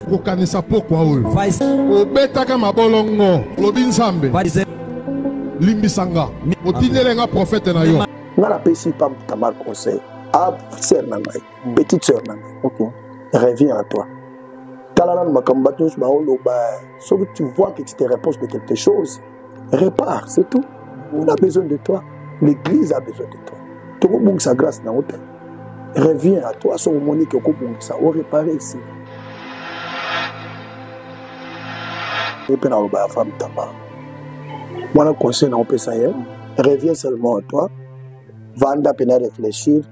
kokanisa pokwa oyo obetaka mabolongo lobi nzambe limbisanga otindelenga prophète na yo ngala pesi pam tamar conseil a sœur na ngai petite sœur na ngai OK reviens à toi talala makambo tous ba oloba sauf que tu vois que tu te reposes de quelque chose répare c'est tout on a besoin de toi l'église a besoin de toi to ko sa grâce na hôtel reviens à toi son monique ko bungisa o réparer ici et puis on va femme tamar moi le conseil na opesa hier reviens seulement à toi vanda pena réfléchir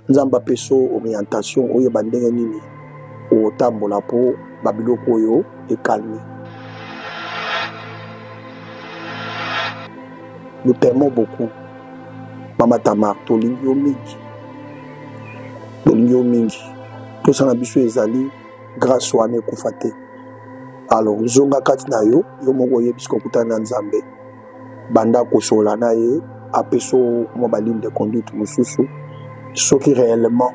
nzamba peso orientation oyo bandenge nini o tambola po babiloko oyo et calmer. Nous t'aimons beaucoup Mama Tamar tolingi mingi to sana biso ezali grâce wane kufate alors zonga kati na yo moko yebisiko kutana nzambe banda kosola na ye apeso mo baline de conduite mususu ceux qui réellement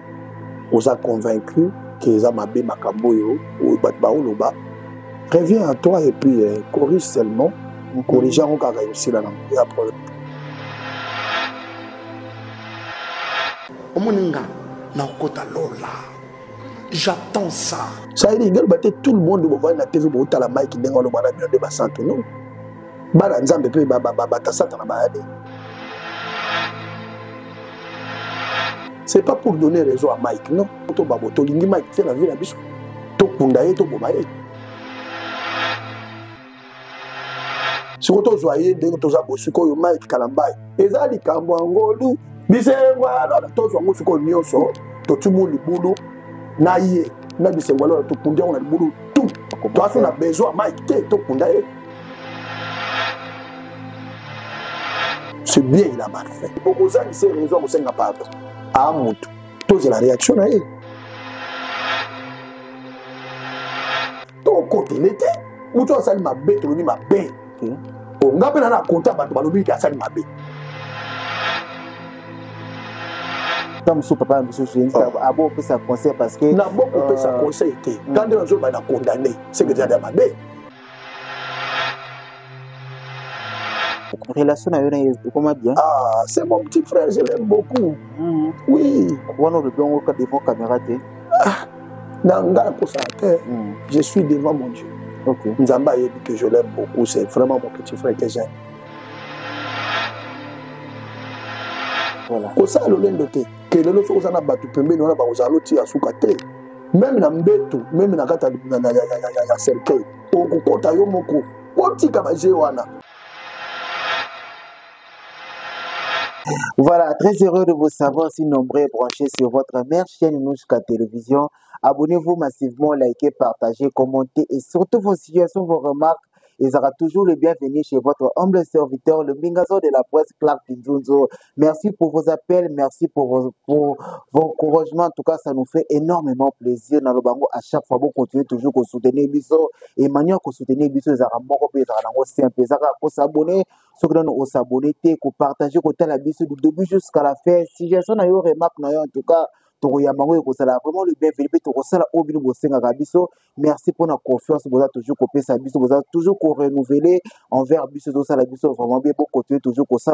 vous a convaincu que ça m'a bien makambo yo ou baoloba reviens à toi et puis corrige seulement corriger on ka réussir là il y a problème omoninga na kota lola j'attends ça ça il y a tout le monde va na TV bo tala Mike ndengo lo bana bien de basanto non bana nzambe pe ta satana ba yade. C'est pas pour donner raison à Mike, non. To babo to lingi Mike fait la vie la biso. To kundaye to bomaye. Si on to zoyer de to za bosuko yo Mike kalambai. Ezali kambo ngolu bisengwa lo to zo ngosuko nyonso to tumu libulu na ye na bisengwa lo to kundia on a libulu tout. To afa na besoin Mike te to kundaye. C'est bien il a mal fait. Pour vous ça c'est raison vous senga pardon. À Moutou. Tous la réaction là. Ton côté l'été, où tu as sali ma bête, tu ma bête. On n'a pas na compta ba balobi ka sali ma bête. Comme son papa monsieur Jensa a beau faire sa conseil parce que na beaucoup fait sa conseil était. Quand les gens va condamner, c'est que déjà ma bête. Relation avec lui, comment dire? Ah, c'est mon petit frère, je l'aime beaucoup. Oui. On a le bon devant caméra. Ah, je suis devant mon Dieu. Ok. Nzamba a dit que je l'aime beaucoup, c'est vraiment mon petit frère que j'aime. Voilà. Pour ça, le lendoté, que le lot on a battu pembe, on a ba ozaloti asukate. Même na mbeto, même na kata na cercueil. Au kota yo moko. Poti kama jewana. Voilà, très heureux de vous savoir si nombreux et branchés sur votre mère chaîne Nouchka Télévision. Abonnez-vous massivement, likez, partagez, commentez et surtout vos situations, vos remarques. Ils auront toujours le bienvenu chez votre humble serviteur, le Mingazo de la presse, Clark Pinzunzo. Merci pour vos appels, merci pour vos encouragements. En tout cas, ça nous fait énormément plaisir. Dans le bango, à chaque fois, vous continuez toujours à soutenir Bisso. Et manière que soutenir Bisso, ils auront beaucoup de simple. Ils auront s'abonner, ceux qui ont s'abonner, partager, côté la Bisso du début jusqu'à la fin. Si j'ai son remarque, en tout cas, vraiment le bienvenu merci pour la confiance vous avez toujours copié ça vous avez toujours renouvelé envers biso ça la biso vraiment bien pour continuer toujours pour ça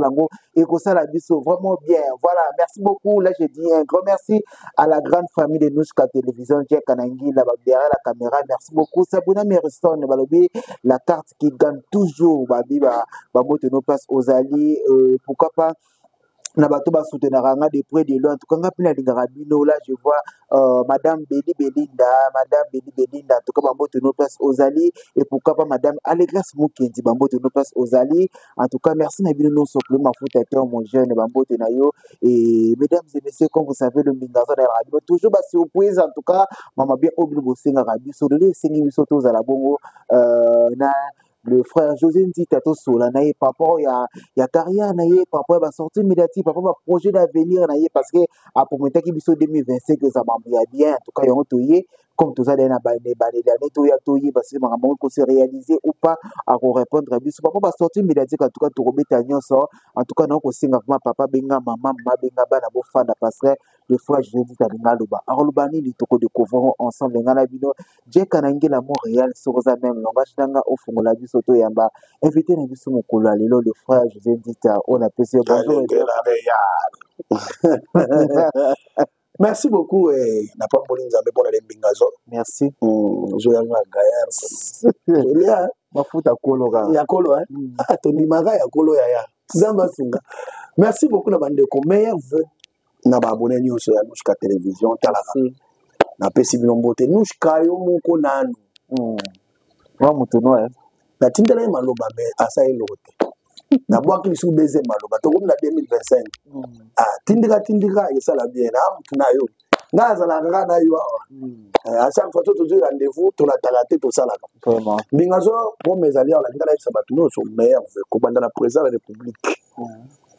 et pour ça la biso vraiment bien voilà merci beaucoup là je dis un grand merci à la grande famille de Nouchka Télévision Jack Kanangi là derrière la caméra merci beaucoup Sabuna Meriston balobi la carte qui gagne toujours babi ba moto nos place aux alliés pourquoi pas na bato ba soutenir de près de loin en tout cas ngapina lingarabino là je vois madame Belinda en tout cas bambote nos place aux alliés et pourquoi pas madame Allegras Mukendi bambote nos place aux alliés en tout cas merci na bino non simplement foutateur mon jeune bambote na yo et mesdames et messieurs comme vous savez le Mingazo de la radio toujours ba surprise en tout cas mama bien obli bosenga radio sur le sengi misoto za la bongo na le frère José Nzitato Sola naie papa ya carrière naie papa va sortir médiatique papa va projet d'avenir naie parce que à pour mettre qui biso 2025 que ça m'embrouille bien en tout cas on toyé comme tout ça dans la l'année toyé parce que maman qu'on se réaliser ou pas à répondre à biso papa va sortir médiatique en tout cas to remettre à nyonso en tout cas non ko singa papa benga maman benga bana bo fanda parce que le frère José dit à Ngaloba. Arolubani, li toko de couvrir ensemble, Ngalabino, Jack Anangi, la Montréal, Sorosa même, langage d'anga, au fond, la vie soto yamba, invité na biso mokolo alelo, le frère José dit à on a PC, bonjour. Merci beaucoup, n'a pas besoin de pour les bingazo. Merci. Zoyanga Gaïa. Zolia. Mafuta kolo ga. Ya kolo, hein. Ah, Tony Maga, ya kolo ya. Zamba Sunga. Merci beaucoup, la bande de meilleurs vœux. Na ba abonné nous sur la Nouchka télévision, talaka. Na pesi bilombote Nouchka yo moko nanu. Wa mutuno hein. Na tindela maloba mais asa elote. Na boa ki sou baiser maloba to comme na 2025. Ah, tindika et ça la bien na mutuna yo. Ngaza na ngana yo. À chaque fois tu as rendez-vous, tu as talaté tout ça là. Vraiment. Bingazo pour mes alliés la ngala ça batuno so meilleur ko banda la président de la République.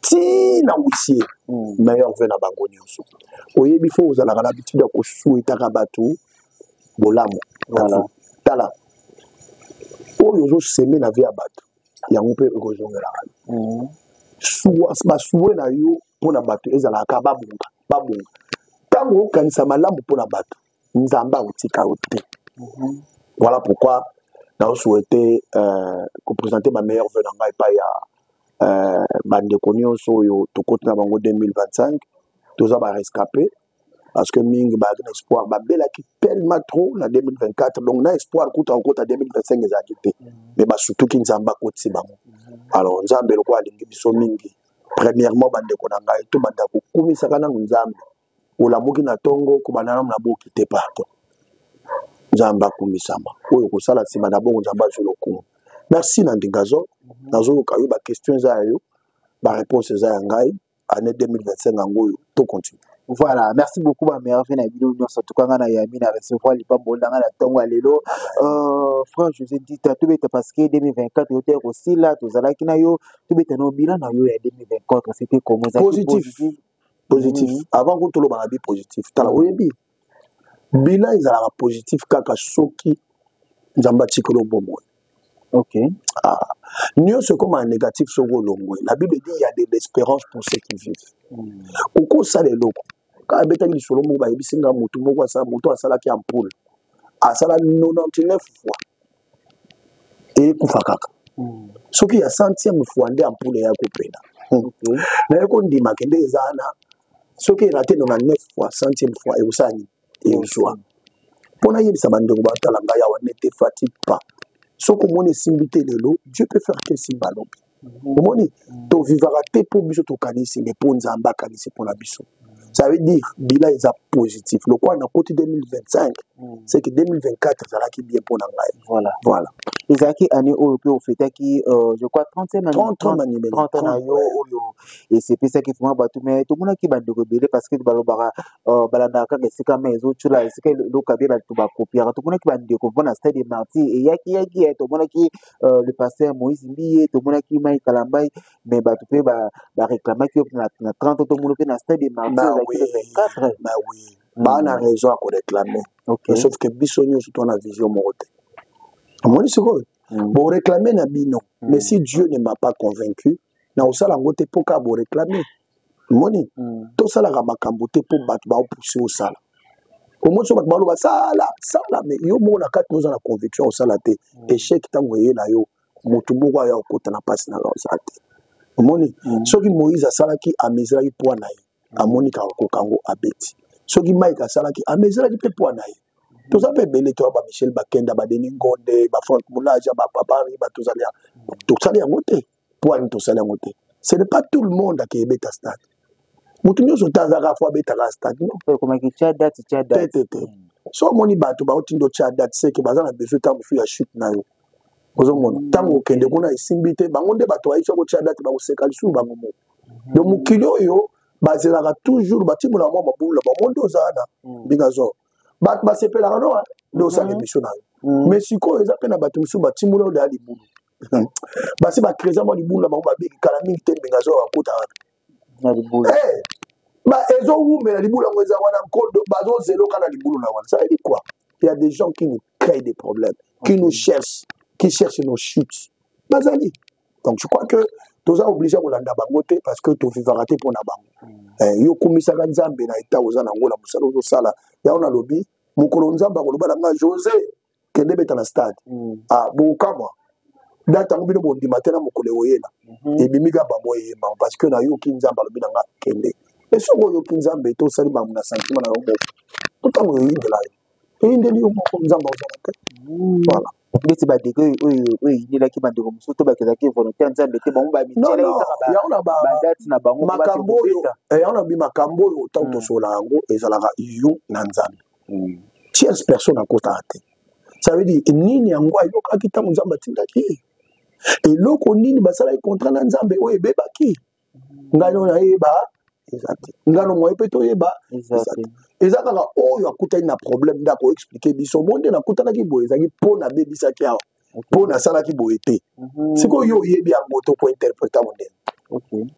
Ti na wisie meilleur vena bango nyonso oyebi fo ozala na l'habitude ko souhaitaka batu bolamu voilà tala oyo zo seme na vie ya batu yango pe ekozongela basuwe na yo mpona bato ezalaka babunga ntango okanisa malamu mpona bato nzambe akotika yo te voilà pourquoi naosouhaite kopresente bameilleur vœu na ngai epai ya bandeko nyonso oyo tokoti na bango 2025 toza barescapé parce que mingi baaki na espoir babelaki tellement trop na 2024 donc na espoir kuta kokota 2025 ezalaki te mais basutuki nzambe akotisi bango alors nzambe loko alingi biso mingi premièrement bandeko na ngai tobanda kokumisaka nango nzambe olamuki na ntongo kobanda nano na boki te parto nzambe akumisama oyo kosala nsima na bongo nzambe azwi lokumu merci Nandingazo nazoyoka yo baquestion eza yo baréponse eza ya ngai année 2025 yango oyo tocontinue. Voilà, merci beaucoup ma mère na bino nyonso tukanga na yami na recevoir lipambo ndanga na tongo alelo frère José dit to beta parce que 2024 yote aussi là tozalaki na yo to beta no bilan na yo ya 2024 c'était comment ça positif avant que tout le monde bi positif tala oyebi bilan ezalaka positif kaka soki nzamba tikolo bomo. OK. Ah, nous c'est comme un négatif sur l'ongwe. La Bible dit il y a de l'espérance pour ceux qui vivent. Au cours ça les locaux. Quand betali sur l'ongwe ba ebisinga mutu moko sa mutu asala ki ampoule. Asala 99 fois. Et kufakaka. Soki ya 100e fois nde ampoule ya kopena. Na yeko ndima kende ezana. Soki raté 99 fois 100e fois et usani et uswa. Pona yebisa bandeko batala ngaya wa ne te fatigue pas. Ce que mon simbité de l'eau, Dieu peut faire que si ballon. Moni, to vivra te pour biso to kanisi les pour nzamba kanisi pour la biso. Ça veut dire bilan est positif. Le quoi na côté 2025, c'est que 2024 ça là qui bien pour ngai. Voilà. Ezaki année au peu au fait qui je crois 30e année 30 ans yo et c'est ça qui font batu mais tout monde qui bande rebelle parce que balobara balanda ka sika mezo chula sika lo kabira to ba copier tout monde qui bande ko bona stade de martyr et yaki tout monde qui le pasteur Moïse Mbiye tout monde qui Mike Kalambai mais batu pe ba réclamer que na 30 tout monde na stade de martyr oui. Bah oui. Bah on a raison à réclamer. Okay. Sauf que bisogno sur ton vision morte. Moi c'est quoi? Bon réclamer na bino. Mais si Dieu ne m'a pas convaincu, na osala ngote poka bo réclamer. Moni. To sala ga makambote pour battre ba pousser au sala. Au moins so battre ba sala mais yo mo na kat nous na conviction au sala te. Échec tango ye na yo. Mutu boko ya okota na passe na la osate. Moni. Soki Moïse asala ki amezela ki poa na ye. Amoni kango abeti soki Mike asalaki amezela ki pe po na ye to ça pe belé to ba Michel Bakenda ba Denis Ngonde ba Franck Moulaja ba Papari ba to salia yango te po ani to salia yango te ce n'est pas tout le monde qui ebeta stade mutu nyoso tazaka fo abeta ka stade non comme ki tia date so moni bato ba otindo tia date c'est que bazana besoin ta mufu ya chute na yo ozomona tango kende kuna isimbite bango nde bato aisa ko tia date ba ko seka lisu bango mo donc mukilo yo bazela toujours batimola mwa mabula ba mondo zana bingazo bat ba sepela no do sa émission na mais siko eza pena batimusu batimola o dali bulu basi ba trésor mo libula ba ba biki kala mingi te bingazo akota na libula ba ezo umela libula ngweza wana nkondo bazo zelo kana libulu na wana ça veut dire quoi il y a des gens qui nous créent des problèmes qui nous cherchent qui cherchent nos chutes bazali donc je crois que toza obligé kolanda bango te parce que to vivra te pour na bango yo kumisa ka nzambe na eta oza na ngola musala ozo sala ya ona lobi mukolo nzamba koloba na José kende beta na stade bokamwa data ngobino bondi matena mukole oyela ebimika bamo yema parce que na yo kinzamba lobi na nga kende esoko yo kinzambe to sali ba muna sentiment na yo to tango yo indela yo indeli yo moko nzamba ozalaka voilà beti ba dego oui ni la ki bande ko muso to ba kezaki volontaire nzambe te bango ba mitela ya ona ba date na bango makambo ya ona bi makambo yo tanto sola yango ezalaka yo na nzambe tierce personne à côté ate ça veut dire nini yango ayo akita nzamba tindaki eloko nini basala contrat na nzambe oyo ebebaki ngano na yeba exact ngano moye pe to yeba exact ezakaka oyo akutani na problème ndako expliquer biso monde na kutanaki boye ezaki pona bebisaki awa pona salaki boye te siko yo yebi yango to ko interpréter monde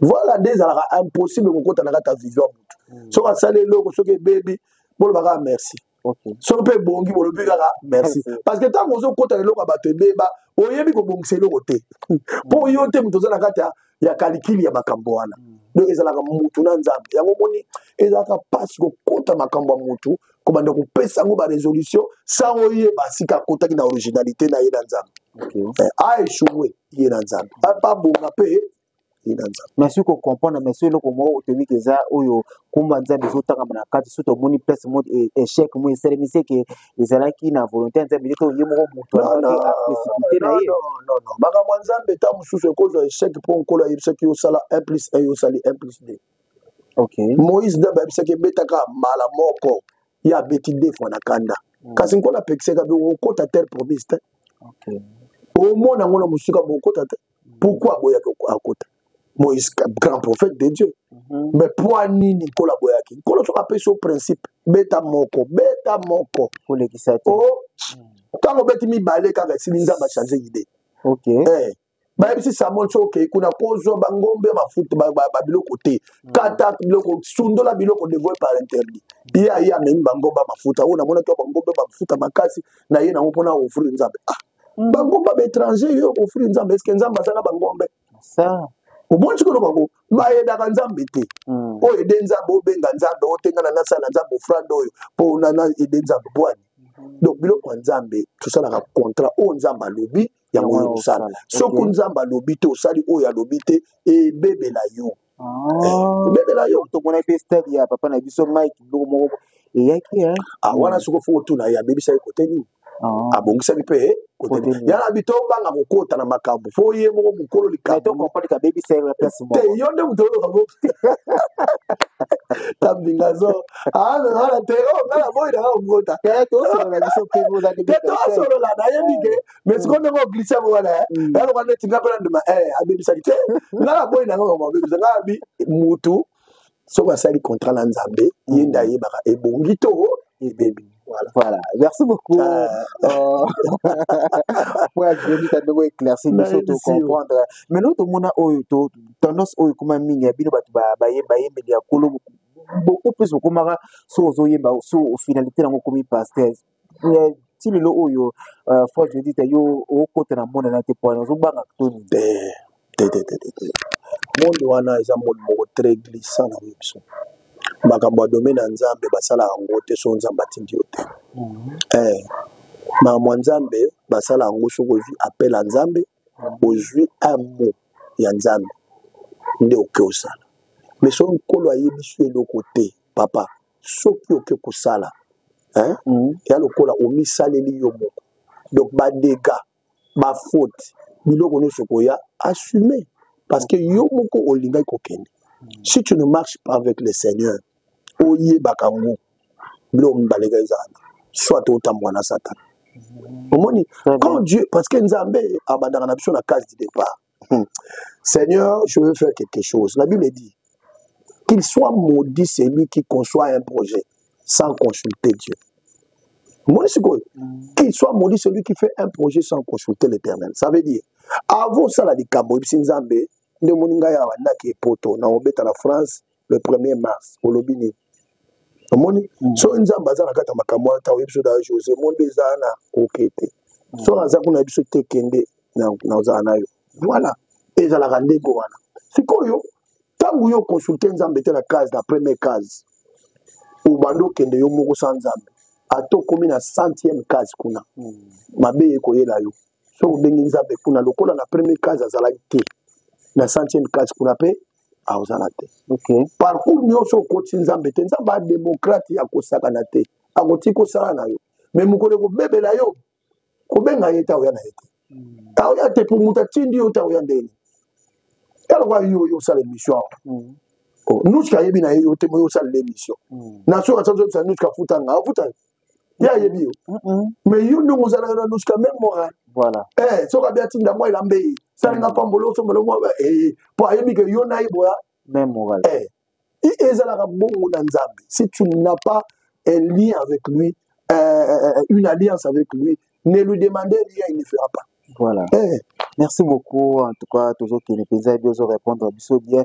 voilà des alaka impossible kokota na kata vision mutu so asala eloko soki bebi bolo baka merci so pe bongi bolo pe kaka merci parce que tant ozo kota eloko bato ebeba oyebi ko bongisa eloko te po yo te mutu na kata ya kalikili ya makambo wana donc ezalaka mutu na nzambe yango moni ezalaka pasi kokota makambo ya mutu kobanda kopesa yango ba résolution sans oyeba sika akotaki na originalité na ye na nzambe aéchoué ye na nzambe pas bonga mpe ye na nzambe merci ko comprendre merci eloko moko otemi keza oyo kumba nzambe ezotangama na kati so tomoni place mo échec mo eselemisi ke ezalaki na volonté nzambe to ye moko mutu aprécipité na ye non makambo nzambe ta mosusu ekozwa échec mpo nkolo ayebisaki osala 1+1 yosali 1+2 Moïse daba yebisaki ebetaka mbala moko ye abeti 2 fois na kanda kasi nkolo apekisaka be okota terre promise te omona ngo na mosika bokota te pourquoi boyaki akota Moïse grand prophète de Dieu mais pour nini nkolo boyaki nkolo soka apesi au principe beta moko kolekisa te ntango beti mibale kaka esili nzambe achange idée bayebisi Samuel so okei kuna kozwa bangombe mafuta babiloko te kata biloko sundola biloko devoye par interdit ye aye amemi bangombe mafuta oyo namona to bangombe mafuta makasi na ye nango mpona ofrir nzambe bangombe baétranger yo ofrir nzambe eske nzambe aza na bangombe omoni sikoyo bango bayedaka nzambe te oyo ede nzambe obenga nzambe otengana nasala nzambe ofrande oyo mpo nana ede nzambe bwani donc biloko ya nzambe tosalaka contrat oyo nzambe alobi yango oyo osala soki nzambe alobi te osali oyo alobi te ebebela yo ebebela yo tomona mpe stade ya papa na biso mike biloko moko eyaki wana soki ofo otuna ye abebisa ye kote nini abongisaki mpe yana bito obanga kokota na makambo fo ye moko mokolo likambo te yo nde moto oyokango tambingazo ana te ngala boyi nanga kokota tosolola nayebi ke mais siko ndenge oglise yango wana yaloka neti nga mpena ndima abebisaki te ngala boyi nanga abebisa ngala bi mutu soki asali contrat na nzambe ye nde ayebaka ebongi to ebebi. Voilà, merci beaucoup. Pour être éclairci, nous sommes comprendre. Mais nous, tout le monde a tendance à comment miner, beaucoup plus beaucoup mara sur finalité dans commis pasteur. Si le lot yo faut je dis yo au côté na monde na te point zo banga toni monde wana eza monde très glissant na biso. Makambo domaine nzambe basala yango te so nzambe atindi yo te makambo nzambe basala yango soki ozwi appel ya nzambe ozwi un mot ya nzambe nde oke osala mais so nkolo ayebi so eloko te papa soki oke kosala ya lokola omisaleli yo moko donc badega bafaute biloko nyonso koya assumer parce que yo moko olingaki kokende. Si tu ne marches pas avec le Seigneur, oye bakango, blom balega ezana, soit otamwa na Satan. Omoni, quand Dieu, parce que Nzambe abandana na biso na case du départ. Seigneur, je veux faire quelque chose. La Bible dit qu'il soit maudit celui qui conçoit un projet sans consulter Dieu. Omoni sikoy, qu'il soit maudit celui qui fait un projet sans consulter l'Éternel. Ça veut dire avant ça la dikambo ibisi Nzambe nde moninga ya wanaki poto na obeta na France le 1er mars olobini omoni so nzamba za na kata makamwa ta episode ya José monde za na okete so aza kuna episode te kende na za na yo voilà ezalaka ndenge wana sikoyo ntango yo consulte nzambe te na case na première case obanda okende yo moko sa nzambe ata okomi na 100e case kuna mabe ekoyela yo so obengi nzambe kuna lokola na première case azalaki te na 100e case kuna mpe aozala te parcours nyonso okoti nzambe te nzambe adémocrate ya kosakana te akoti kosala na yo me mokolo ekobebela yo kobenga ye ta oya na ye te taoya te po moto atindi yo taoya ndeni elokwa yo osala émission awa nuska ayebi na ye yo te mo yo osalela émission na soki asazobisa nuska afutanga afuta ye ayebi yo mais yo ndenge ozalaka na nuska même moral soki abi atinda mwa elamba ye salinga pambolo osombolo mwa po ayebi ke yo na ye boya même moral ezalaka bongo na nzambe si tu n'as pas un lien avec lui une alliance avec lui ne lui demandez rien il ne fera pas. Voilà. Merci beaucoup. En tout cas, toujours qu'il est plaisir de répondre à bien.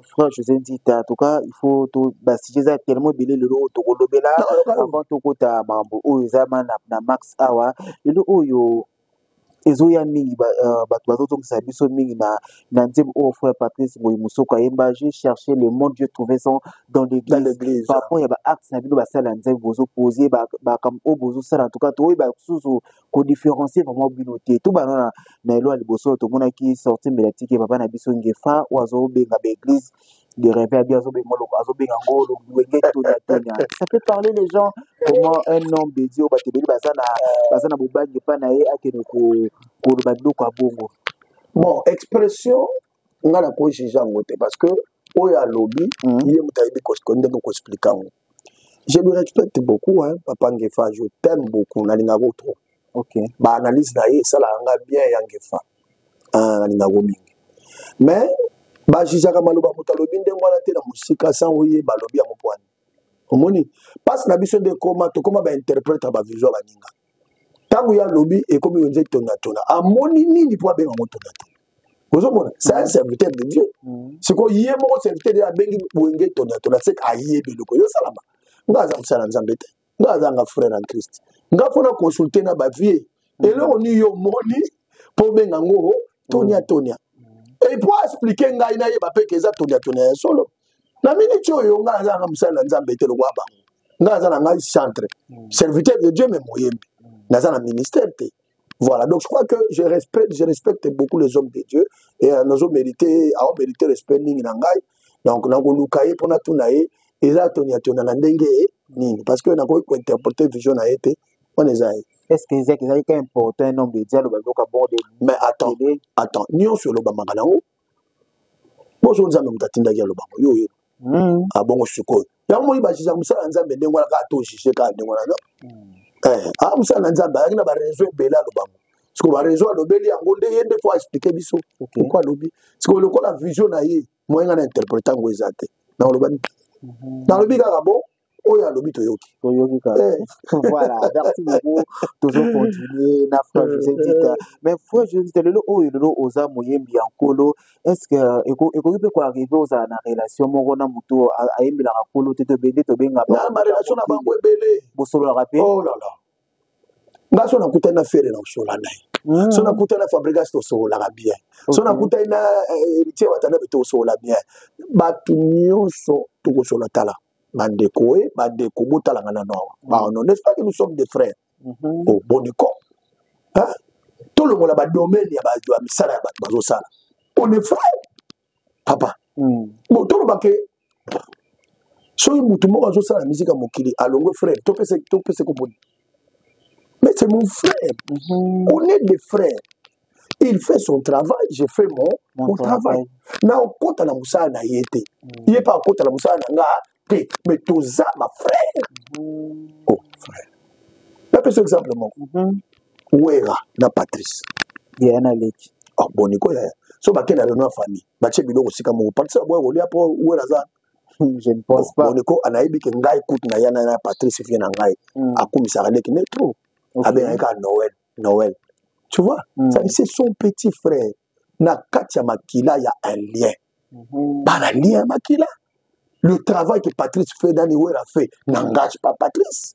Frère José dit, en tout cas, il faut tout. Si j'ai tellement belé le lot, tout là avant tout côté mambo. Oh, ils amènent na max awa. Le lot yo. Ezoya mingi bato ça biso mingi na nzembo o frère Patrice Boyimusoko ayemba j'ai cherché le monde Dieu trouvé son dans l'église par rapport ya ba acte na bino ba sala nzembo bozo poser ba comme o bozo sala en tout cas to ba susu ko différencier vraiment binoté tout ba na elo liboso to mona ki sorti médiatique papa na biso ngefa oazo benga ba église de rêver à bien azo benga ngolo wenge to na tenya ça peut parler les gens comment un homme de Dieu ba tebeli bazana bobangi pa na ye akene ko bon expression nga na ko juger ngote parce que oya lobby il mutayibi ko expliquer je le respecte beaucoup hein papa Ngefa je t'aime beaucoup na linga ko trop ba analyse na ye sala nga bien ya Ngefa na linga ko mingi mais ba juger ka maloba mutalobi ndengo na te na musika sans oye ba lobby ya mopwani omoni passe na biso de comment to comment ba interprète ba vision ba ninga tangu ya lobby et comme on dit tona amoni nini pour benga tona tona c'est un serviteur de Dieu c'est quoi yé mo serviteur de la bengi wenge tona c'est ayebe loko yo salama ngaza kusala nzambe te ngaza nga frère en Christ nga fona consulter na ba vie et là on yo moni pour benga ngo tonia et pour expliquer nga ina ye ba pe keza tonia solo na mini choyo ngaza nga musala nzambe te lo kwaba ngaza na nga chantre serviteur de Dieu même moyembe dans un ministère. Voilà, donc je crois que je respecte beaucoup les hommes de Dieu et nous avons mérité respect donc nous avons lukaye pour nous tourner et là parce que nous avons interprété vision na été on est est-ce que c'est important un homme de Dieu mais attends nous sur le bamagango moi je vous amène tatinda ya le bango yo ah bon suko ya mo iba jisa musala nzambe ndengo la ka to jise ka ndengo la musala nzambe akina ba raison bela lo bango siko ba raison lo beli yango nde yende faut expliquer biso pourquoi lobi siko le ko la vision na ye moyenga na interpréter ngo ezate na lo bani na lo bika bon oya lobi toyoki voilà merci beaucoup toujours continuer na frère José dit mais frère José dit le oza moyembi ankolo est-ce que eko peut quoi arriver aux na relation moko muto ayembi la ankolo te bende to benga na ma relation na bango ebele bosolo rapé oh là là ngaso na kutana fere na usola nai so na kutana fabrication usola bien so na kutana héritier watana beto usola bien batu nyonso to usola tala bandeko botala ngana non n'est-ce pas que nous sommes des frères au boniko hein tout le monde a domaine ya ba misala ya bazo sala on est frères papa bon tout le baké so mutu moko azo sala musique mokili alongo frère to pese ko mais c'est mon frère on est des frères il fait son travail je fais mon travail na okota na musala na yete il est pas okota na musala na nga mais tous ma frère oh frère la personne exemplement ouera na Patrice yana leki oh boniko ya so bakena reno famille bache biloko sika mo Patrice boy olia po ouera za je ne pense pas boniko anaibi ke ngai kutu na yana na Patrice vient na ngai akumisa leki ne trop abenga ka Noël tu vois ça c'est son petit frère na katia makila ya un lien bana lien makila. Le travail que Patrice fait dans les Ouera fait n'engage pas Patrice.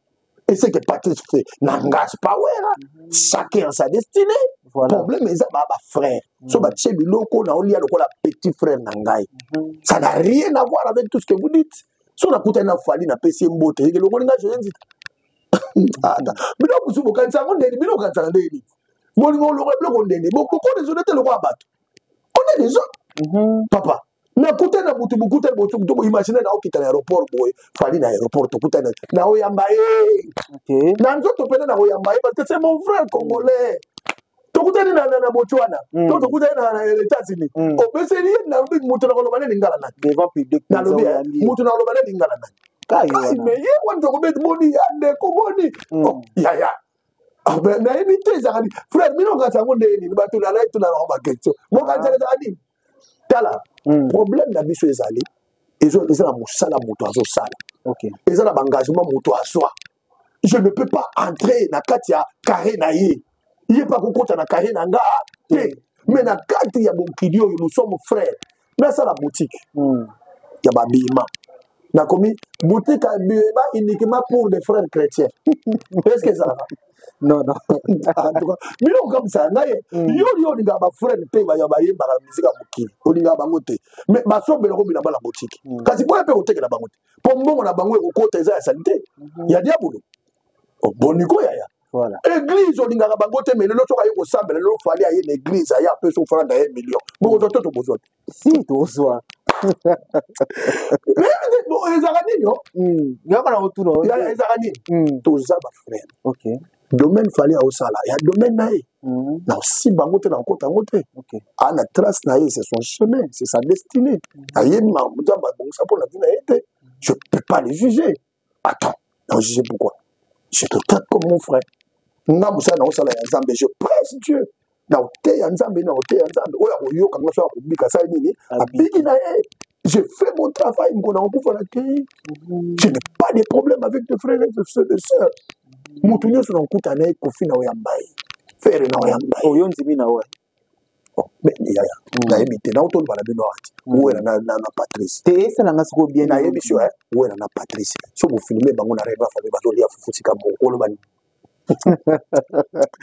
Et ce que Patrice fait n'engage pas Ouera. Chacun a sa destinée. problème eza ba frère so ba tche biloko na olia lokola petit frère na ngai ça n'a rien à voir avec tout ce que vous dites so na kuta na fali na pesi mbote yeke lokola nga je dis ata bino kusubo kanza ndeni bino kanza ndeni moni ngolo bloko ndeni boko ko les honnêtes le roi bato on est les autres papa na kuta na butu bukuta botu to imagine na okita na aéroport boy fali na aéroport to kuta na oyamba OK na nzoto pena na oyamba parce que c'est mon frère congolais to kuta na Botswana to kuta na États-Unis o beseli na mutu na koloba ne ngala na devant public na lobi mutu na koloba ne ngala na kai mais ye wanda ko bet boni ande ko boni ya ben na imité zakali frère mino ka sango ndeni bato na live to na ba question mo ka zala zakali tala problème na biso ezali ezo na musala moto azo sala OK eza na engagement moto aswa je ne peux pas entrer na kati ya carré na ye il pas kokota na carré na nga te mais na kati ya bonkidio nous sommes frères mais ça la boutique ya babima na komi boutique à bima uniquement pour les frères chrétiens est-ce que ça va non en tout cas mino comme ça naye yo linga ba frère pe ba ya ba yemba la musique à boutique olinga bango te mais ba sobela ko bina ba la boutique kasi boya pe oteke na bango te po mbongo na bango ekokota eza ya santé ya diabolo boniko ya voilà église olinga bango te mais lelo to ka yeko sambela lelo fali aye na église aya pe so frère na 1 million bongo to bozo si to soa mais ezaka nini yo ngaka na otuno ezaka nini toza ba frère OK domaine fallait au sala il y a domaine naé na si bango te na kota ngote OK ana trace naé c'est son chemin c'est sa destinée aye ma muta ba bon ça pour la vie naé je peux pas les juger attends non juger pourquoi je te traite comme mon frère nga musa na osala ya Nzambe je presse Dieu na ote ya Nzambe na ote ya Nzambe oya koyo kanga so akubika sa nini abiki naé je fais mon travail ngona okufa na te je n'ai pas de problème avec tes frères et tes sœurs mutu nyonso na nkuta naye kofi na oyamba ye fere na oyamba ye oyo nzimi na we mais yaya nayebi te na otoni bana bino ati wera na Patrice te esala nga siko bien nayebi sio wera na Patrice so bofilme bango na reba famille bazolia fufutika mboko olobani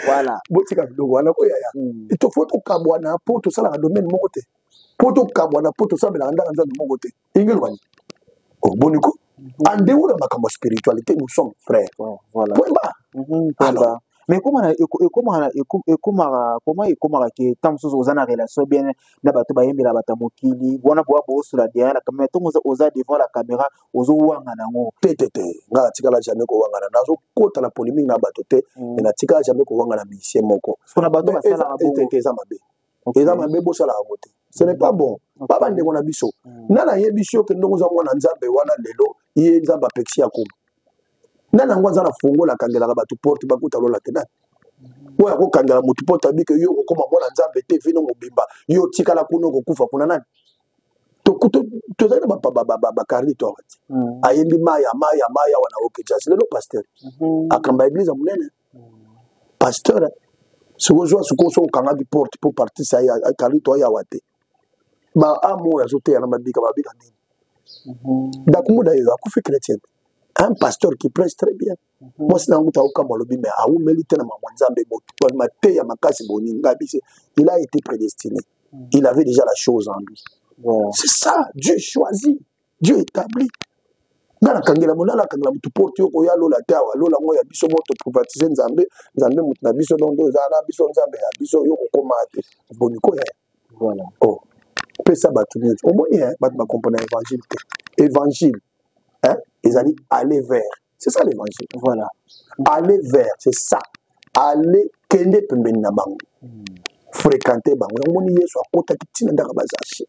voilà botika biloko wana ko yaya ito foto kabwana po tosala na domaine moko te po tokabwana po tosambela ndanga nzambe moko te ingelo bani boniko en dehors de ma spiritualité nous sommes frères voilà alors mais comment que tant que vous avez relation bien na bato ba yembela bata mokili bona bo bo sura derrière la caméra to oza devant la caméra ozo wanga nango tete nga tikala jamais ko wanga na zo kota la polémique na bato te mais na tikala jamais ko wanga na musicien moko so na bato ba sala bo eza mabe eza mabe bo sala ngote ce n'est pas bon baba ndeko na biso nana yebisho ke ndongo za mwana Nzambe wana lelo ye Nzambe apexi akoma nana ngwanza na fongola kangela bato porte bakuta lola te nani oya ko kangela mutu porte abike yo kokoma mwana Nzambe te vino mobimba yo tikala kuno kokufa kuna nani to zana ba carito ayembi maya wana okejas lelo pasteur akamba église munene pasteur sozo sukoso kanga di porte pour partir ça ya carito ya wate ba amour azote ya na mabika babika nini dakumuda yo akufi chrétien un pasteur qui prêche très bien moi c'est nanguta okamba lobi mais a ou mélite na mama Nzambe boto maté ya makasi boninga bise il a été prédestiné il avait déjà la chose en lui c'est ça Dieu choisit Dieu établit ngana kangela monala kangela mutu porte yoko ya lola tawa lola ngoya biso moto privatiser Nzambe mutu na biso dondo zala biso Nzambe ya biso yoko komate boniko ya voilà oh pesa batu nyonso omoni batu ba comprendre évangile hein ils allaient aller vers c'est ça l'évangile voilà aller vers c'est ça aller kende pembeni na bango fréquenter bango omoni Yesu akota kitina ndaka bazashi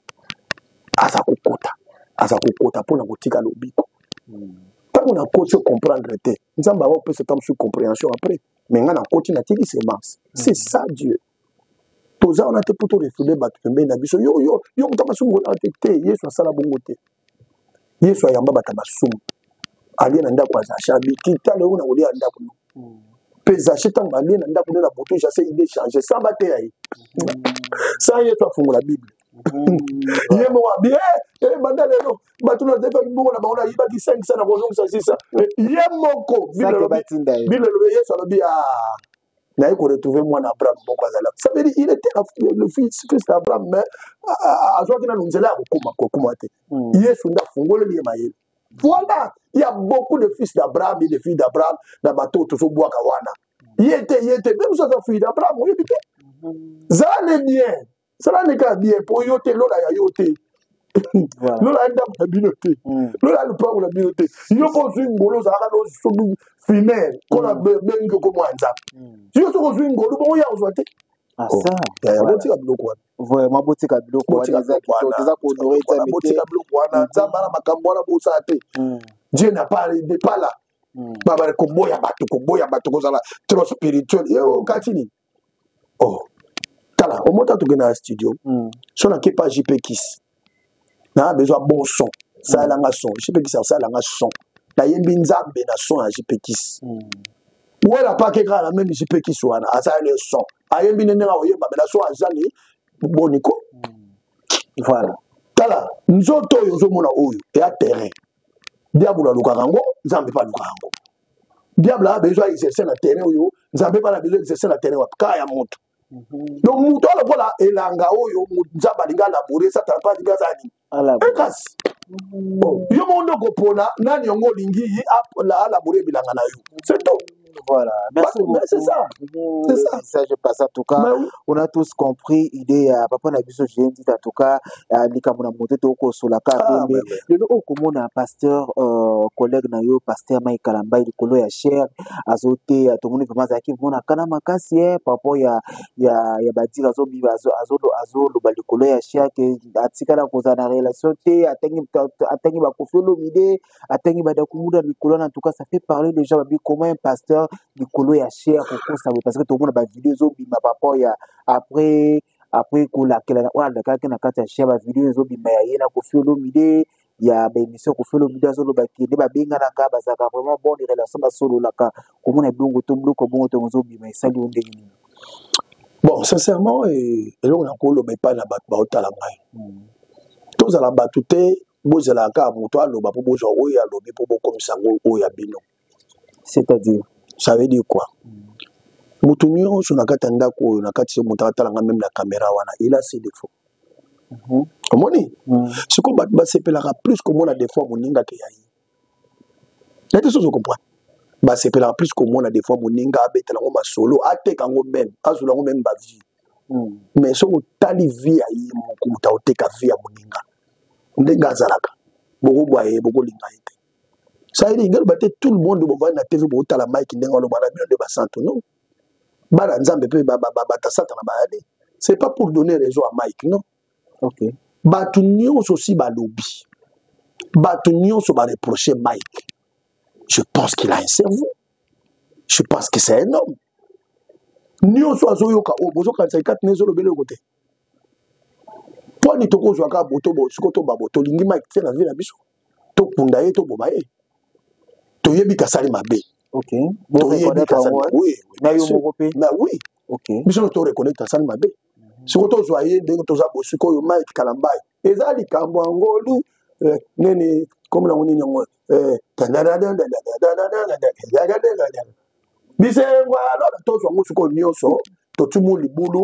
asa kokota pona kotika lobiko tango na koti comprendre te Nzamba va peut se tomber sur compréhension après mais ngana koti na tiki semence c'est ça Dieu toza on a te poto refouler batu pembeni na biso yo mutama sumu na te Yesu asala bongo te Yesu ayamba bata basumu ali na ndako azasha bikita leo na olia ndako pesa chita ngani na ndako na boto jase idée changer ça va te ai ça Yesu afungula Bible yemo wa bien banda lelo batu na defa bongo na baona yiba ki 500 na kozonga 600 yemoko Bible Yesu alobi n'a qu'on retrouver moi Abraham Bokwazala. Ça veut dire il était le fils d'Abraham, mais à ce moment-là, nous allons comment il est sous la fongole de Maïl. Voilà, il y a beaucoup de fils d'Abraham et de filles d'Abraham dans le bateau tout au bois Kawana. Il était même ça fils d'Abraham, oui, ça n'est bien, ça n'est pas bien pour yote l'ola ya yote. L'ola est dans la binoté, l'ola le pas pour la binoté. Il y a pas une golo ça a l'eau femelle qu'on a bien que comme un zap. Si on se une golo, bon, il y a aujourd'hui. Ah, ça, il y a un petit cablo quoi. Vraiment, beau petit cablo quoi. Des actes qu'on aurait été habité. Petit cablo quoi. Zambara makambora bosate. Dieu n'a pas là. Baba komboya bato kozala trop spirituel. Yo katini. Oh. Tala, au moment où tu es dans le studio, si on n'a pas JP Kiss, on a besoin de bon son. Ça a un son. JP Kiss, ça a un son. Il y a un son à JP Kiss. Ou elle n'a pas quelqu'un la même JP Kiss, ça a le son. Il y a un son à Jani, Boniko. Voilà. Tala, nous autres, nous sommes à terrain. Diable a Lukarango, nous n'avons pas Lukarango. Diable a besoin d'exercer le terrain, nous n'avons pas besoin d'exercer le terrain. Kaya monte. Donc, nous avons voilà, et l'angaoyo, nous avons labouré, ça n'a pas de gazani. Bon, yo mondo kopona, nani yongo lingi, la labouré bilangana yo. C'est tout. Voilà, merci beaucoup. C'est ça. C'est ça. Ça, je passe en tout cas. On a tous compris l'idée. Papa n'a vu j'ai dit en tout cas, les Camerounais monté au sur la carte. Mais le haut comme on a pasteur, collègue nayo, pasteur Mike Kalamba, il colo ya cher, azoté, tout le monde vraiment zaki, on a kanama kassier, papa ya badi azo le bali colo ya cher que atika la cause na relation té, atengi ba kofelo mide, atengi ba dakumuda le colo en tout cas ça fait parler les gens comment un pasteur du colo ya cher parce que tout le monde a vidéo zombie ma papa ya après kula kela wala kaka na kata cher ba vidéo zombie ma yena ko felo mide ya ba émission ko felo mide zo lo ba ki de ba benga na ka ba saka vraiment bon les relations ba solo la ka ko mona blongo to bloko bon to zombie ma sali onde ni. Bon sincèrement et on a ko lo ba pa na ba otala ngai tous ala batute bozela ka moto aloba po bozo oya lobi po bokomisa ngo oya bino. C'est-à-dire ça veut dire quoi? Mutunyo sur la katanda ko na kati mutata même la caméra wana il a ses défauts. Omoni ce qu'on va s'épelera plus comme on a des fois moninga ke yayi. Là tu se comprends. Ba s'épelera plus comme on a des fois moninga betela ngo masolo ateka ngo même azula ngo même ba vie. Mais so tali vie ayi mo kumuta oteka vie moninga. Ndenga zalaka. Boko boye boko linga ite. Ça veut dire que tout le monde va na TV pour la mic ndenga lo bana de basanto non. Bala nzambe pe ta sata na baade. C'est pas pour donner raison à Mike non. OK. Batu nyonso aussi ba lobby. Batu nyonso ba reprocher Mike. Je pense qu'il a un cerveau. Je pense que c'est un homme. Nyonso azoyoka o bozo kanisa 4 nezo lo bele côté. Toi ni toko zo ka boto bo sikoto ba boto lingi Mike te na vie na biso. To kunda ye to boba ye. To yebi kasali mabe. OK. Bon reconnaître oui. Na yo moko pe. Na oui. OK. Biso to reconnaître kasali mabe. Sikoto zo aye ndenge to za bo sikoyo Mike Kalamba. Ezali kambo ngolu nene comme la ngoni nyongo bisengwa alors to zo ngo sikoyo nyonso to tumu libulu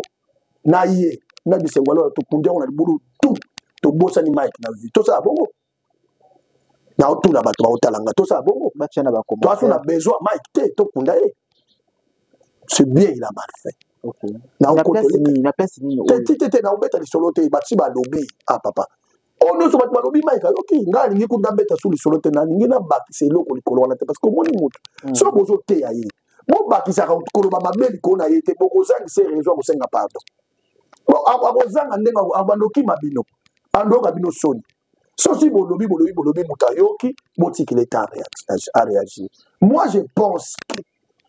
na ye na bisengwa alors to kundia on libulu tout to bosa ni Mike na vie to ça bongo. Na otula bato ba otalanga to ça bongo bachana ba comment toi on a besoin Mike te to kundaye c'est bien il a mal fait. OK na place ni tete na obeta li solo te bati ba lobby ah papa on no so ba lobby Mike OK nga lingi ku ndambeta suli solo te na lingi na baki c'est loko likolo wana te parce que moni mutu so bozo te ya ye mo baki sa ka koloba mabeli ko na ye te boko zangi c'est raison ko senga pardon bon abozanga ndenga abandoki mabino andoka bino soni. Si vous lobby, Moutayoki, Motik il est à réagir. Moi, je pense que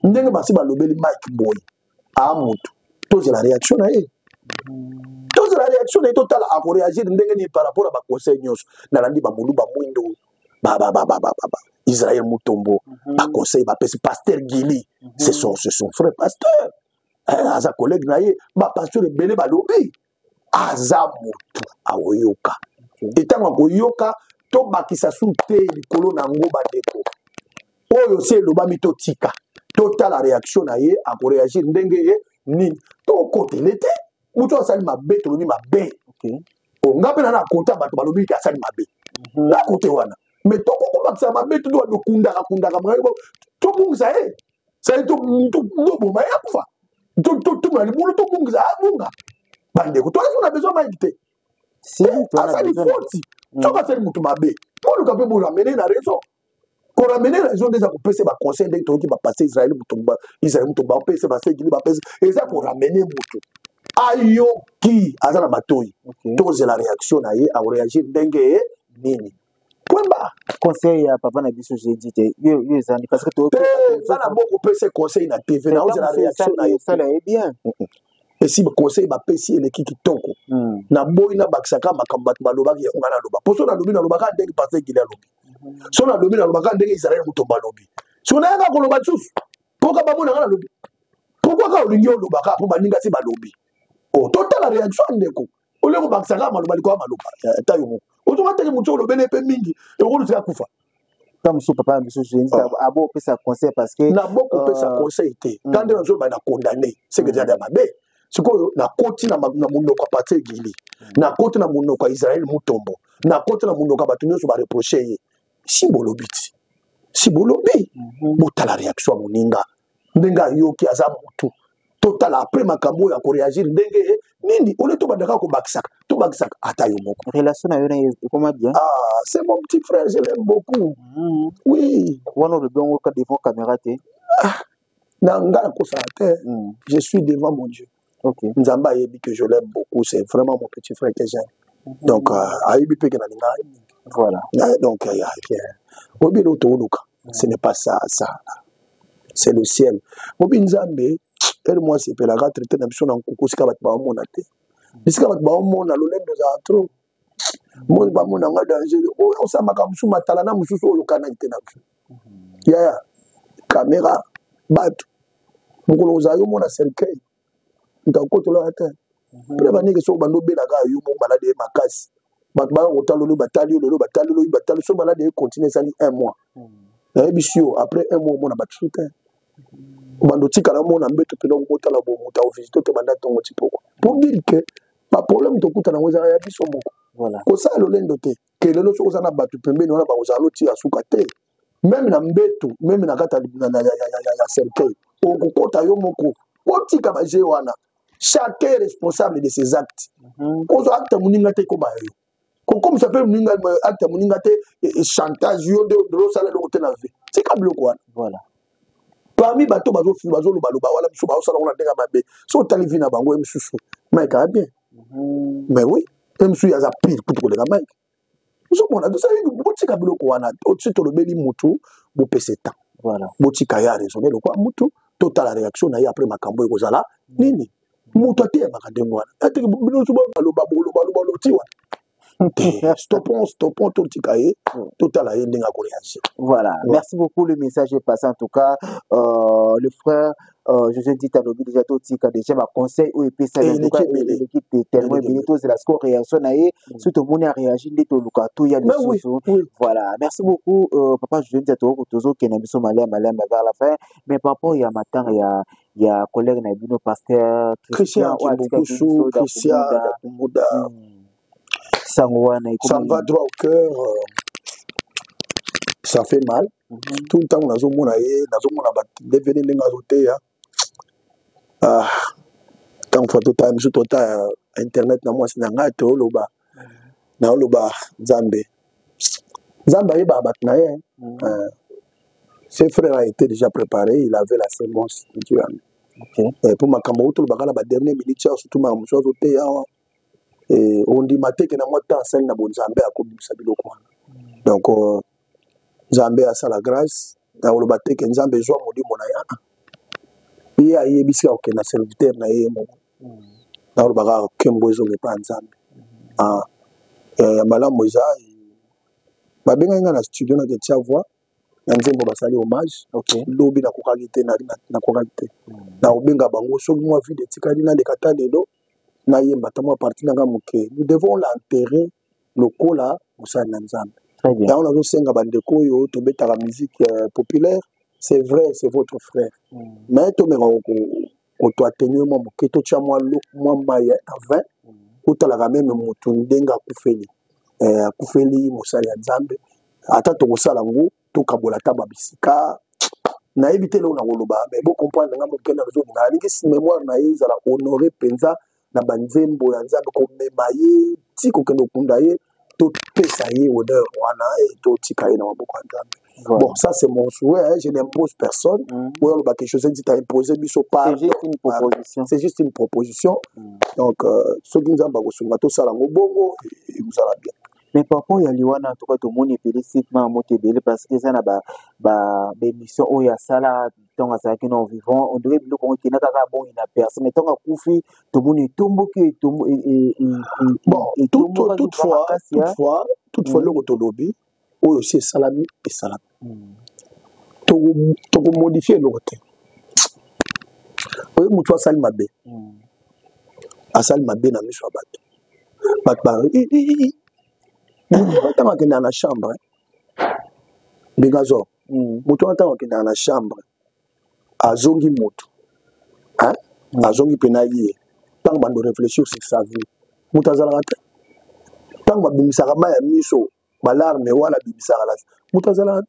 Ndenge Bassi va lobby Mike Boy à Moutou. Tous la réaction est. Tous la réaction est totale à réagir par rapport à ma conseil news. Nalandi Bamoulou Bamouindo. Israël Moutombo. Ma conseil, ma pasteur Gili. C'est son frère pasteur. Aza collègue naïe. Ma pasteur Bele Balobi. Aza Moutou. Aoyoka. Et tant que yoka to bakisa sute likolo na ngo bandeko oyo se loba mito tika total la réaction na ye a réagir ndenge ni to côté l'été mutu asali mabe to lobi mabe o ngape na côté bato balobi ki asali mabe na côté wana mais to ko bakisa mabe to do kundaka to bungisa ça to bo ma ya kufa to mali bulu to bungisa bunga bande ko to on a besoin maïté si asali forti to ka faire mutu mabe pour le capé pour ramener la raison. Pour ramener la raison déjà pour passer ba conseil de qui va passer Israël mutumba passer passer qui va passer et ça pour ramener mutu ayo qui azana batoi tous la réaction na ye a réagir dengue nini point bas conseil à papa na biso j'ai dit yo ezani parce que to ça na beaucoup passer conseil na TV na la réaction na ye ça là est bien et si conseil ba pesi le kiki toko na boy na baksaka makambat balobaki ya ngana loba poso na lobi na loba ka ndenge passer qu'il a lobi so na lobi na loba ka ndenge Israël mutomba lobi so na nga ko loba tsusu poka ba mona ngana lobi pourquoi ka olingi loba ka po baninga si balobi oh total la réaction ndeko ole ko baksaka maloba liko maloba tayo o to mateke muto lobe ne pe mingi e ko luka kufa comme so papa biso je dis abo pesa conseil parce que na beaucoup pesa conseil té quand on zo ba na condamner c'est que déjà mabe sikoyo na koti na munoko a partir gili na koti na munoko a Israël mutombo na koti na munoko bato nyonso ba reprocher ye si bolobiti si bolobi botala réaction moninga ndenga yoki aza mutu total après makambo ya ko réagir ndenge nini ole to bandaka ko bakisaka ata yo moko relation na yo na comment bien c'est mon petit frère je l'aime beaucoup oui wana le dongo ka devant caméra té na nga ko ça je suis devant mon Dieu. Okay. Nzamba yebi que je l'aime beaucoup, c'est vraiment mon petit frère que j'aime. Donc ayebi pe que na ninga. Voilà. Donc obi lo to luka. Ce n'est pas ça. C'est le ciel. Obi Nzambe, elle moi c'est pela ga traiter na biso na nkuku sika bat ba mona te. Bisika bat ba mona lo lendo za trop. Mon ba mona nga danger. O sa makamsu matala na mususu luka na ite na biso. Ya caméra bat. Mukolo za yo mona cercueil. Ntakoto la ata pre ba nike so bando be na ga yo mo malade makasi bat ba otalo lo batali so malade continue sali 1 mois na ebisio après 1 mois mo na batruka bando tika na mo na mbeto pe no motala bo mota o visite te banda tongo tipoko pour dire que pas problème to kuta na ngoza ya biso moko voilà ko sa lo lendo te ke lelo so za na batu pembeni wana ba ozalo ti asuka te même na mbeto même na kata ya cercueil o kokota yo moko otika ba je wana. Chacun est responsable de ses actes. Quand on acte moninga te ko ba yo. Comme ça peut moninga acte moninga te chantage yo de sala le côté na vie. C'est comme le quoi. Voilà. Parmi bato bazo lo baloba wala biso ba sala on ndenga mabe. So tali vina bango emsusu. Mike a bien. Mais oui, emsu ya za pire pour ko le Mike. So mona de ça botika biloko wana. Au-dessus to le beli mutu bo pese temps. Voilà. Botika ya raison le quoi mutu total la réaction na ya après makambo e kozala nini. Mutate makadengwa ate bino so baloba tiwa stoppons tout tikaye total aye ndenga ko réagir. Voilà, merci beaucoup, le message est passé en tout cas. Le frère José dit à l'objet déjà tout tika déjà ma conseil ou épée ça en tout cas l'équipe est tellement bien tous la score réaction aye surtout monde a réagi de tout luka tout il y a des choses. Voilà, merci beaucoup papa José dit à toi toujours que na biso malem vers la fin mais par rapport il y a matin il y a collègue na bino pasteur Christian Kumbuda ça me va droit au cœur. Ça fait mal. Tout le temps, on a devenu quand on fait tout internet, ses frères a été déjà préparé, il avait la sémence. Pour ma camarade, la dernière minute, surtout ma et on dit maté que na moi temps celle na bon Zambé a comme sabilo quoi donc Zambé a ça la grâce na le baté que Zambé zo modi monaya il a yebisi ok na serviteur na yemo na le baga kembo zo me pa Zambé ya mala moza ba benga nga na studio na de tia voix na nzembo basali hommage lobi na kokagité na kokagité na obenga bango so moi vie de tikali na de kata lelo. Nous devons l'enterrer le cola au sein de Nzambe. On a aussi un bandeko yo to beta la musique populaire c'est vrai, c'est votre frère. Mais tu me dois tenir mon que tu as moi maïa à 20, ou tu as même mon tundenga kufeli. Kufeli, Moussali Nzambe. Ata to kosala ngo, to kabola tababisika. Na éviter là on a woloba, mais bon comprendre nga mo kena zo na lingi si mémoire na yeza la honorer penza na banzembo ya Nzambe ko memaye ti ko kendo kunda ye to pesa ye odeur wana et to tika ye na maboko ya Nzambe. Bon, ça c'est mon souhait, hein, je n'impose personne. Ou alors quelque chose dit à imposer biso pas. C'est juste une proposition. C'est juste une proposition. Donc ce qui nous a bagosunga to sala ngo bongo et vous allez bien. Mais par rapport à Liwana, en tout cas, tout le monde est félicité à Motebele parce que ça n'a pas d'émission où il y a ça là, tant à ça que nous vivons, on devrait dire qu'on est là, bon, il n'a personne, mais tant à Koufi, tout le monde est tombé, bon, toutefois, le rotolobi, où aussi salami et salami. Tu peux modifier le roté. Oui, moutoua salmabe. A salmabe n'a mis sur la batte. Quand on est dans la chambre, Begazo, quand on est dans la chambre, à Zongi Moto, à Zongi Penaïe, tant qu'on doit réfléchir sur sa vie, Moutazalate, tant qu'on Bimisarama a mis sur l'alarme, ou la Bimisaralas, Moutazalate,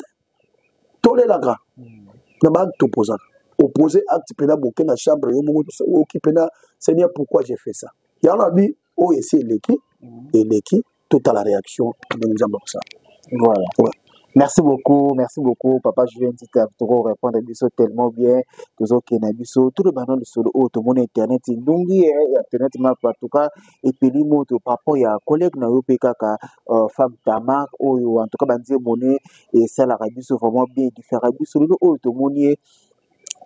Tolé la gra, n'a pas d'opposant. Opposé acte pénal, bouquet dans la chambre, ou qui pénal, Seigneur, pourquoi j'ai fait ça? Il y en a dit, oh, et c'est l'équipe, et l'équipe. Toute la réaction de nous avons ça. Voilà. Ouais. Merci beaucoup, Papa Julien Tita, pour répondre à Bisso tellement bien. Tout le monde sur le haut, tout le monde internet, internet, en tout cas, et puis l'imoto, papa, il y a un collègue na UPK, femme Tamar, ou en tout cas, Banzi Moné, et ça, la Rabisso, vraiment bien, différent. Sur le haut, tout le monde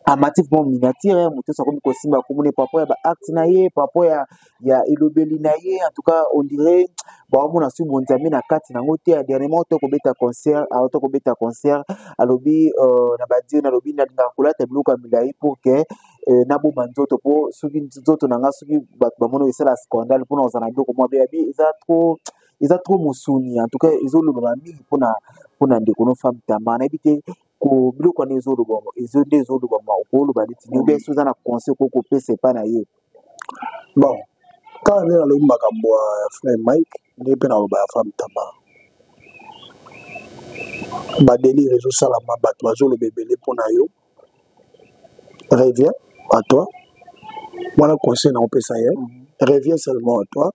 amativement miniature mutu sa ko simba ko mune papa ya ba acte na ye papa ya ilobeli na ye en tout cas on dirait ba mona su bonzami na kati na ngote ya dernièrement to ko beta concert alobi na badio na lobi na ngakula te bloka milai pour que na bo banzoto po suki nzoto na nga suki ba mono esala scandale pour na ozana ndoko mo be abi eza trop musuni en tout cas ezolo ba mi pona ndeko no femme tamana ebite ko biloko na ezolo ba ezolo ba ma okolo ba litini be soza na conseil ko pese pa na ye. Bon, quand on est dans le makambo frère Mike ne pe na ba femme tamana ba délire réseau salama ba bazolo bebele pona yo reviens à toi voilà conseil na on pesa ye reviens seulement à toi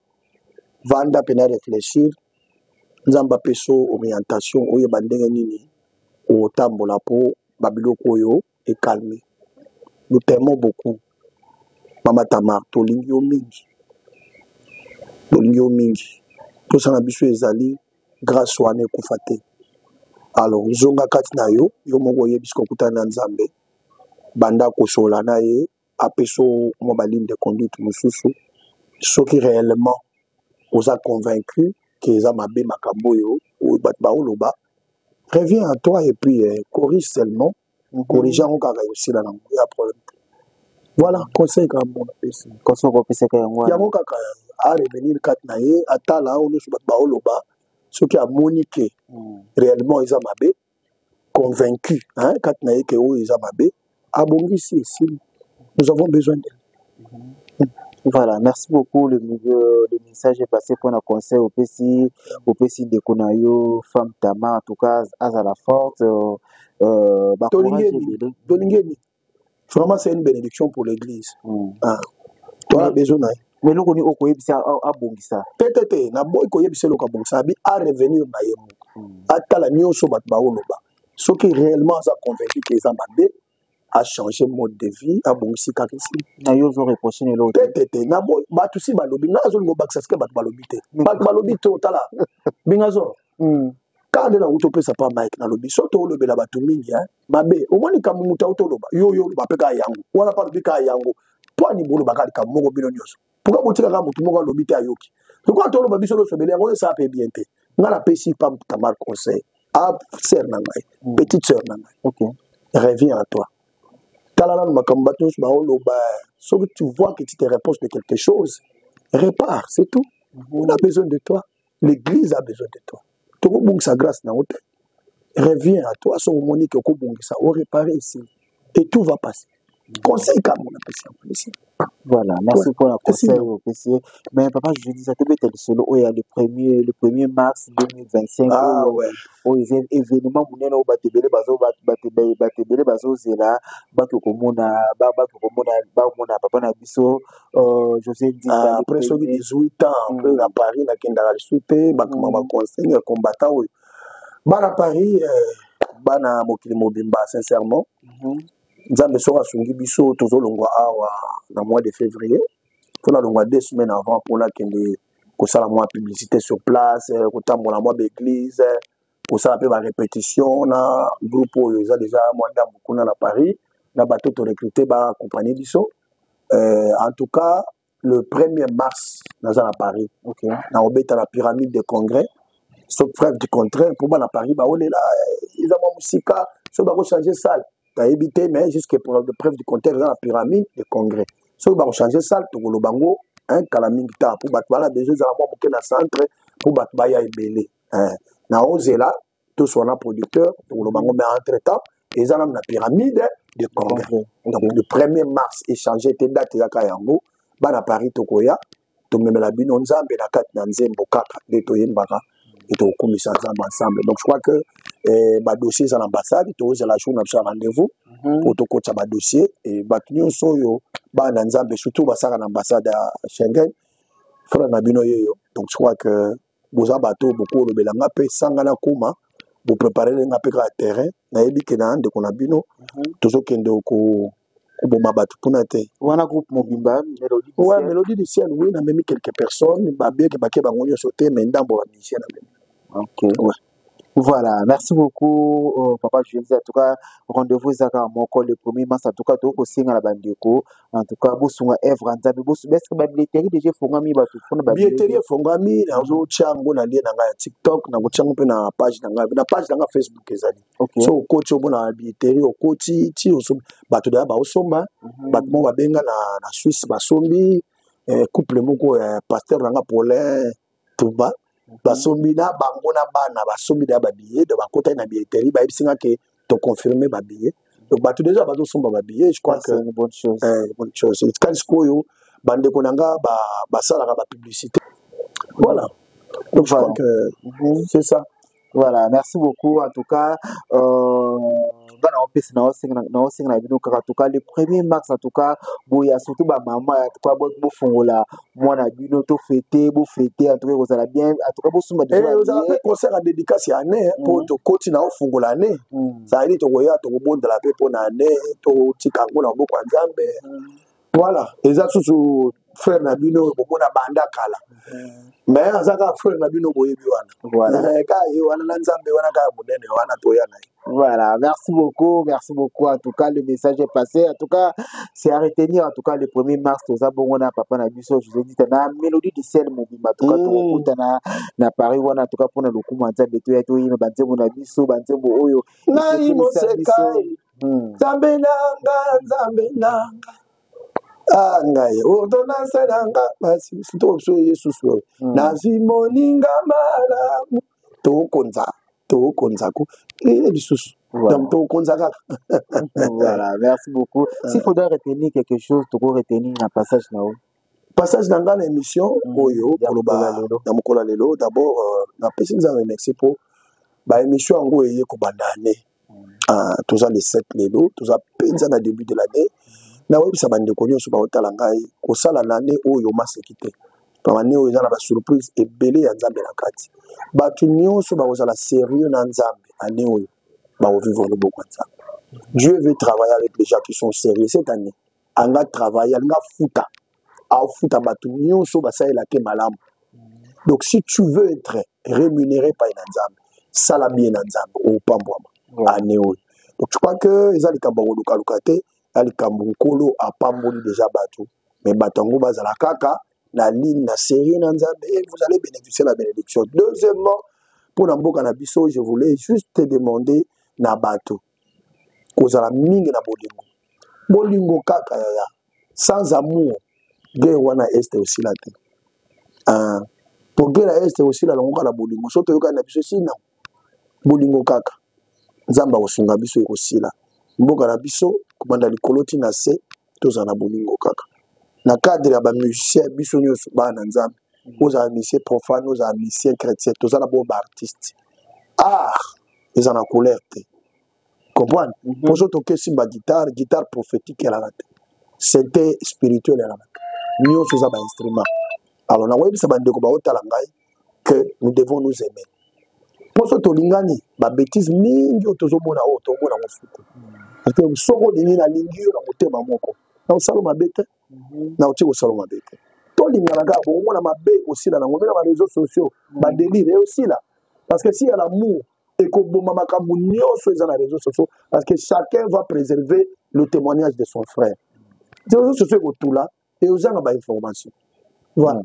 vanda pena réfléchir nzamba peso orientation oyo bandenge nini au tambola po babiloko yo et calmer. Nous t'aimons beaucoup. Mama Tamar, tolingi yo mingi. Tout ça na biso ezali grâce wane kufate. Alors zonga kati na yo moko yebisko kutana Nzambe. Banda kosola na ye apeso mo baline de conduite mususu. Soki réellement vous a convaincu que eza mabe makambo yo ou bat baoloba. Reviens à toi et puis corrige seulement. Corrige en cas aussi là, il y a problème. Voilà, conseil quand bon appétit. Conseil qu'on peut se faire moi. Il y a mon kaka à revenir katnaye atala on est ba oloba ce qui a moniqué réellement ils amabe convaincu hein katnaye que ils amabe abongi ici nous avons besoin d'elle. Voilà, merci beaucoup. Le message est passé pour un conseil au PC de Konayo, femme Tama, en tout cas, à la force. Tolingeni. Vraiment, c'est une bénédiction pour l'église. Tu as besoin d'aller. Mais nous, on est au Koyebisa à Bongisa. Peut-être, na boy Koyebisa le Kabongisa, à revenir na yemu. À tala nyoso bat baoloba. Ce qui réellement a convaincu que les amabé a changé mode de vie à Bongisi Kakisi. Na yozo reproché l'autre. Peut-être, na boy batusi balobi, na zo ngobak saske bat balobite. Bat balobite otala. Bingazo. Quand on a utopé ça pas Mike na lobi, soto lobe la batu mingi hein. Mabe, au moins ni kamuta otoloba. Yo ba peka yango. Wala pa lobi ka yango. Toi ni bolo bakali ka moko bino nyoso. Pourquoi botika ka mutu moko lobite ayoki. Pourquoi to loba biso lo sebele yango ça peut bien te. Ngala pesi pam Tamar conseil. Ah sœur nangai, petite sœur nangai. OK. Reviens à toi. Talala makambatos ba oloba. Sauf que tu vois que tu te reposes de quelque chose, répare, c'est tout. On a besoin de toi. L'église a besoin de toi. Tu as sa grâce dans l'hôtel. reviens à toi, son monique au Kobongisa, on répare ici. Et tout va passer. Conseil comme on appelle ça. Voilà, merci pour la conseil au PC. Mais papa, je dis ça, tu peux solo, il y a le 1er mars 2025. Ah ouais. Oh, il y a un événement, il y a un batebele bazo zela, bato komona, papa na biso, José dit. Après ça, 18 ans, après à Paris, na kendala souté, bakama conseil combattant. Bana Paris, bana mokili mobimba sincèrement. Nzambe soka sungi biso tozolongwa awa na mois de février. Pour la longwa 2 semaines avant pour la kende ko sala mois publicité sur place, ko tambola mois d'église, ko sala pe ba répétition na groupe ils ont déjà moi ndambo na Paris, na bateau to recruter ba compagnie biso. En tout cas, le 1er mars dans à Paris. OK. Na obeta la pyramide de congrès. Sauf preuve du contraire pour na Paris ba on est là, ils ont musika, so ba ko changer salle. Évité, mais jusqu'à pour de preuve du contraire dans la pyramide de congrès. Si on changer ça, tu vas le bango, un calamita pour battre la déjà à moi pour na centre pour battre baya ebélé. Na osé là, tout soit un producteur, pour le bango mais entre temps, ils ont la pyramide de congrès. Donc le 1er mars échanger tes dates za kayango, ba na Paris tokoya, to même la bino nzambe na kat na nzembo kaka de to yembaka. Et tout commissaire ensemble. Donc je crois que ma dossier à l'ambassade, tu as la journée à rendez-vous pour te coacher ma dossier et battu soyo ba nanzambe surtout ba à l'ambassade à Schengen. Frère Nabino yo. Donc je crois que vous avez bateau beaucoup le belanga pe sangana kuma vous préparez les ngapé à terrain na yebi ke na ande ko Nabino tozo kende ko boma bateau pour te. Wana groupe mobimba mélodie. Ouais, mélodie du ciel oui, na même quelques personnes ba bien que ba ke bango sauter mais ndambo ba mission na. Ok. Ouais. Voilà, merci beaucoup, papa. Je dis en tout cas, rendez-vous à mon col le 1er mars. En tout cas, tout aussi à la bandeko. En tout cas, vous sont œuvre en zabi. Vous est-ce que la billetterie déjà fongami ba tout. Billetterie fongami na zo chango na lien na TikTok na go chango pe na page na Facebook ezali. So coach obo na billetterie o coach ti o so ba to da ba osomba ba mo ba benga na Suisse ba sombi couple moko pasteur nga Paulin Touba. Basombi na bango na bana basombi da ba billet de ba kota na billetterie ba ibisinga ke to confirmer ba billet. Donc ba tout déjà ba somba ba billet, je crois que c'est une bonne chose. Bonne chose. C'est quand skoyo bande konanga ba sala ba publicité. Voilà. Donc je crois que c'est ça. Voilà, merci beaucoup. En tout cas, en tout cas, le 1er mars, en tout cas, il y a surtout ma maman, en tout cas, moi, on a bu notre fêter, en tout cas, vous allez bien, en tout cas, vous avez fait concert à dédicace année pour te continuer à faire l'année. Ça veut dire que tu vas de la paix pour l'année, tu vas beaucoup de voilà, et ça, c'est frère Nabino, beaucoup de banda kala. Mais azaka frère Nabino boyebi wana. Voilà, merci beaucoup, en tout cas le message est passé. En tout cas, c'est à retenir. En tout cas, le 1er mars, tout ça, bon, on a papa Nabiso, je vous ai dit, na mélodie du ciel, mon bima. En tout cas, tout na Paris, on a en tout cas pour le coup, on a dit, tu es tout, il m'a dit, mon Nabiso, banzembo oyo. Na imo sekai, zambenanga. Ah ngai ordonnance nanga basi sito so Yesu so nazimoninga malamu to konza ko lisusu donc to konza ka. Voilà, merci beaucoup. S'il faudrait retenir quelque chose, tu peux retenir un passage dans l'émission oyo koloba na mokola lelo d'abord na pesi nous remercier pour ba émission ngo eye ko bandane tous les 7 lelo tous penza na début de l'année. Na webi sa bande konyo so ba otala ngai ko sala l'année oyo masekite pa année oyo na ba surprise ebele ya Nzambe na kati batu nyonso ba ozala sérieux na Nzambe année oyo ba vivre le beaucoup Nzambe. Dieu veut travailler avec les gens qui sont sérieux cette année. Anga travailler anga futa batu nyonso ba sa la ke malamu. Donc si tu veux être rémunéré par Nzambe, sala bien Nzambe au pambwa année oyo. Donc je crois que ezali kambango lukalukate ali kambukolo apamboli déjà bateau mais batango bazala kaka na ligne na série na Nzambe et vous allez bénéficier de la bénédiction. Deuxièmement, pour Namboka na biso, je voulais juste te demander na bateau kozala mingi na bolingo kaka ya sans amour guerre wana est aussi la te pour guerre est aussi la longa la bolingo so to yoka na biso sina bolingo kaka nzamba osunga biso ekosila mboka na biso komanda likolo tina se tozala bolingo kaka na cadre ya bamusicien biso nyonso bana nzambe ozala musicien profane ozala musicien chrétien tozala bomba artiste eza na couleur te comprendre poso tokesi guitare prophétique elaka te santé spirituelle elaka te nyonso eza bainstrument alors nakoyebisa bandeko baotala ngai que nous devons nous aimer poso tolingani babétise mingi oyo tozomona oyo tomona mosuku parce que soko olingi nalingi yo na motema moko na osala mabe te na otie kosala mabe te tolingana kaka bokomona mabe ekosila nango mpe na baréseaux sociaux badélire eosila parce que si ya l'amour ekoboma makambo nyonso eza na réseaux sociaux parce que chacun va préserver le témoignage de son frère réseaux sociaux ekotula et ozanga bainformation voilà.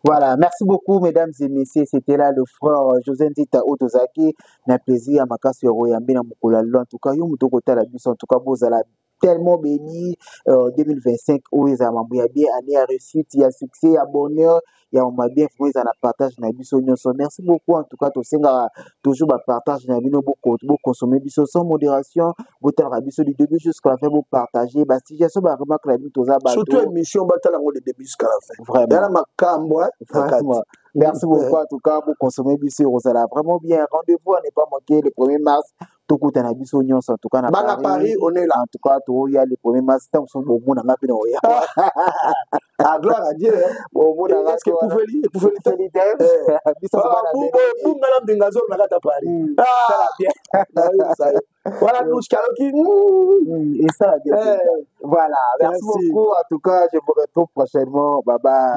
Voilà, merci beaucoup mesdames et messieurs, c'était là le frère José Ndita Otozaki, na plaisir à Makasi Royambi na Mukula. En tout cas, yo mutoko tala biso, en tout cas vous allez tellement béni 2025 où ils ont bien année à réussite, il y a succès, il y a bonheur, il y a bien ils ont partage na biso nyonso. Merci beaucoup en tout cas to senga toujours ba partage na bino beaucoup consommer biso sans modération, vous tala biso du début jusqu'à la fin vous partager, ba situation ba remarque la biso za ba surtout émission batala ngo de début jusqu'à la fin. Vraiment. Yana makambo Vraiment. Merci beaucoup en tout cas pour consommer biso Rosala vraiment bien. Rendez-vous à ne pas manquer le 1er mars. Tout coûte un abus en tout cas à Paris, on est là. En tout cas, il y a le 1er mars. Tant que bon monde n'a pas ah gloire à Dieu. Bon monde est-ce que vous pouvez lire voilà nous et ça bien. Voilà, merci beaucoup en tout cas, je vous retrouve prochainement. Bye bye.